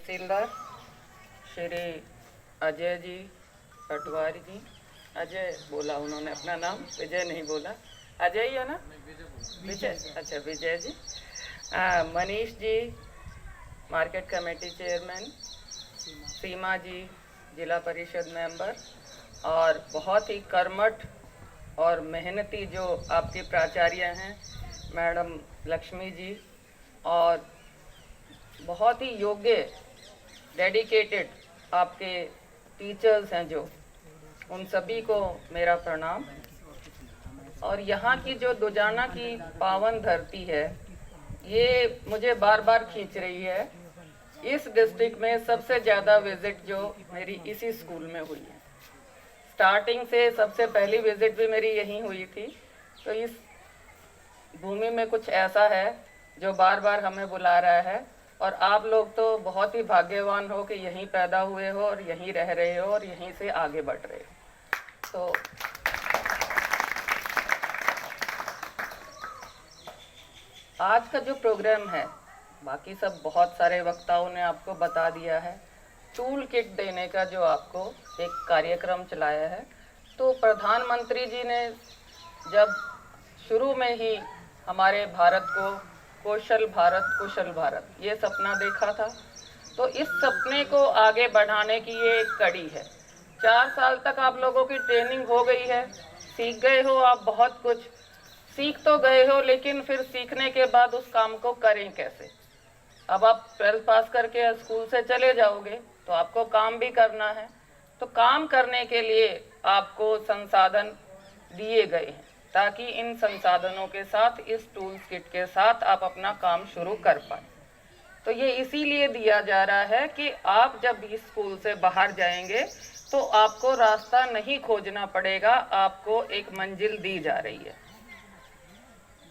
तहसीलदार श्री अजय जी पटवारी जी, अजय बोला उन्होंने अपना नाम, विजय नहीं बोला, अजय ही है ना? विजय, अच्छा Vijay ji. Manish ji market committee chairman, सीमा जी जिला परिषद मेंबर, और बहुत ही कर्मठ और मेहनती जो आपके प्राचार्य हैं मैडम लक्ष्मी जी, और बहुत ही योग्य डेडिकेटेड आपके टीचर्स हैं जो, उन सभी को मेरा प्रणाम। और यहाँ की जो दुजाना की पावन धरती है, ये मुझे बार बार खींच रही है। इस डिस्ट्रिक्ट में सबसे ज़्यादा विजिट जो मेरी इसी स्कूल में हुई है, स्टार्टिंग से सबसे पहली विजिट भी मेरी यहीं हुई थी। तो इस भूमि में कुछ ऐसा है जो बार बार हमें बुला रहा है, और आप लोग तो बहुत ही भाग्यवान हो कि यहीं पैदा हुए हो और यहीं रह रहे हो और यहीं से आगे बढ़ रहे हो। तो आज का जो प्रोग्राम है, बाकी सब बहुत सारे वक्ताओं ने आपको बता दिया है। टूल किट देने का जो आपको एक कार्यक्रम चलाया है, तो प्रधानमंत्री जी ने जब शुरू में ही हमारे भारत को कौशल भारत कुशल भारत ये सपना देखा था, तो इस सपने को आगे बढ़ाने की ये एक कड़ी है। 4 साल तक आप लोगों की ट्रेनिंग हो गई है, सीख गए हो, आप बहुत कुछ सीख तो गए हो, लेकिन फिर सीखने के बाद उस काम को करें कैसे। अब आप 12th पास करके स्कूल से चले जाओगे तो आपको काम भी करना है, तो काम करने के लिए आपको संसाधन दिए गए हैं, ताकि इन संसाधनों के साथ, इस टूल्स किट के साथ आप अपना काम शुरू कर पाए। तो ये इसीलिए दिया जा रहा है कि आप जब इस स्कूल से बाहर जाएंगे तो आपको रास्ता नहीं खोजना पड़ेगा, आपको एक मंजिल दी जा रही है।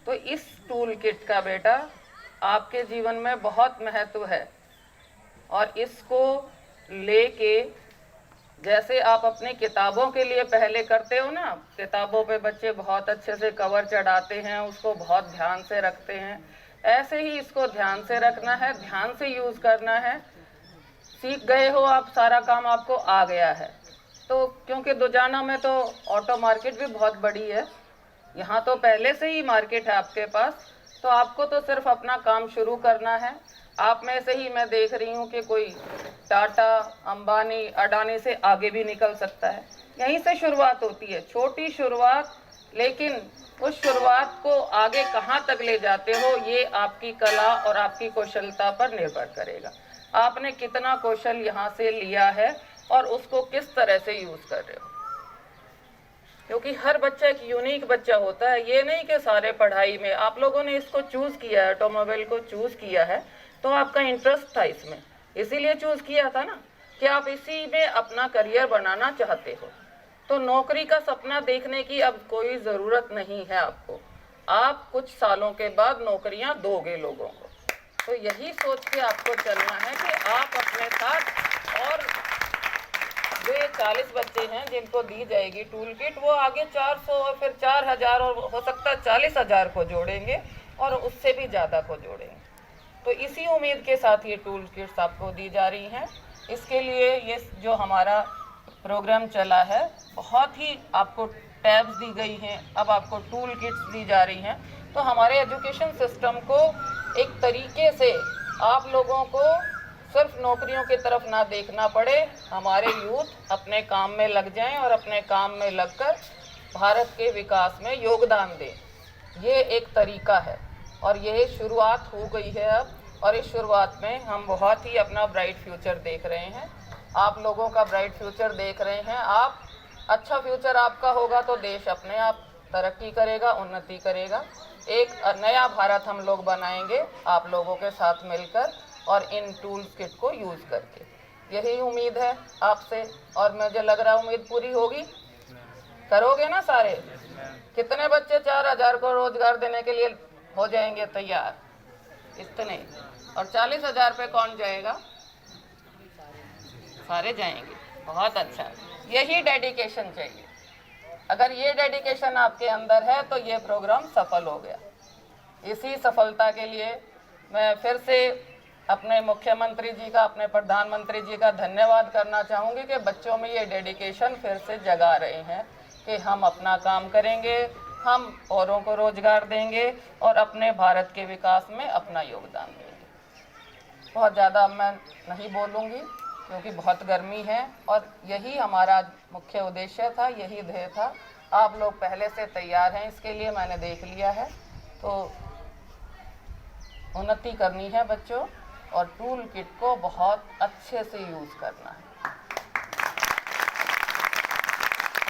तो इस टूल किट का बेटा आपके जीवन में बहुत महत्व है, और इसको लेके जैसे आप अपनी किताबों के लिए पहले करते हो ना, किताबों पे बच्चे बहुत अच्छे से कवर चढ़ाते हैं, उसको बहुत ध्यान से रखते हैं, ऐसे ही इसको ध्यान से रखना है, ध्यान से यूज़ करना है। सीख गए हो आप, सारा काम आपको आ गया है। तो क्योंकि दुजाना में तो ऑटो मार्केट भी बहुत बड़ी है, यहाँ तो पहले से ही मार्केट है आपके पास, तो आपको तो सिर्फ अपना काम शुरू करना है। आप में से ही मैं देख रही हूँ कि कोई टाटा, अंबानी, अडानी से आगे भी निकल सकता है। यहीं से शुरुआत होती है, छोटी शुरुआत, लेकिन उस शुरुआत को आगे कहाँ तक ले जाते हो ये आपकी कला और आपकी कौशलता पर निर्भर करेगा। आपने कितना कौशल यहाँ से लिया है और उसको किस तरह से यूज़ कर रहे हो, क्योंकि हर बच्चा एक यूनिक बच्चा होता है। ये नहीं कि सारे पढ़ाई में, आप लोगों ने इसको चूज़ किया है, ऑटोमोबाइल को चूज़ किया है, तो आपका इंटरेस्ट था इसमें, इसीलिए चूज़ किया था ना कि आप इसी में अपना करियर बनाना चाहते हो। तो नौकरी का सपना देखने की अब कोई ज़रूरत नहीं है आपको, आप कुछ सालों के बाद नौकरियां दोगे लोगों को। तो यही सोच के आपको चलना है कि आप अपने साथ, और वे 40 बच्चे हैं जिनको दी जाएगी टूल किट, वो आगे 400 और फिर 4000 और हो सकता है 40,000 को जोड़ेंगे और उससे भी ज़्यादा को जोड़ेंगे। तो इसी उम्मीद के साथ ये टूल किट्स आपको दी जा रही हैं। इसके लिए ये जो हमारा प्रोग्राम चला है, बहुत ही आपको टैब्स दी गई हैं, अब आपको टूल किट्स दी जा रही हैं। तो हमारे एजुकेशन सिस्टम को एक तरीके से आप लोगों को सिर्फ नौकरियों की तरफ ना देखना पड़े, हमारे यूथ अपने काम में लग जाएं और अपने काम में लगकर भारत के विकास में योगदान दें। ये एक तरीका है और ये शुरुआत हो गई है अब, और इस शुरुआत में हम बहुत ही अपना ब्राइट फ्यूचर देख रहे हैं। आप लोगों का ब्राइट फ्यूचर देख रहे हैं। आप, अच्छा फ्यूचर आपका होगा तो देश अपने आप तरक्की करेगा, उन्नति करेगा। एक नया भारत हम लोग बनाएंगे आप लोगों के साथ मिलकर और इन टूल्स किट को यूज़ करके। यही उम्मीद है आपसे, और मुझे लग रहा है उम्मीद पूरी होगी। करोगे ना सारे? कितने बच्चे 4000 को रोजगार देने के लिए हो जाएंगे तैयार? इतने। और 40,000 पे कौन जाएगा? सारे जाएंगे। बहुत अच्छा, यही डेडिकेशन चाहिए। अगर ये डेडिकेशन आपके अंदर है तो ये प्रोग्राम सफल हो गया। इसी सफलता के लिए मैं फिर से अपने मुख्यमंत्री जी का, अपने प्रधानमंत्री जी का धन्यवाद करना चाहूँगी कि बच्चों में ये डेडिकेशन फिर से जगा रहे हैं कि हम अपना काम करेंगे, हम औरों को रोजगार देंगे और अपने भारत के विकास में अपना योगदान देंगे। बहुत ज़्यादा मैं नहीं बोलूँगी क्योंकि बहुत गर्मी है और यही हमारा मुख्य उद्देश्य था, यही ध्येय था। आप लोग पहले से तैयार हैं इसके लिए, मैंने देख लिया है। तो उन्नति करनी है बच्चों और टूल किट को बहुत अच्छे से यूज़ करना है।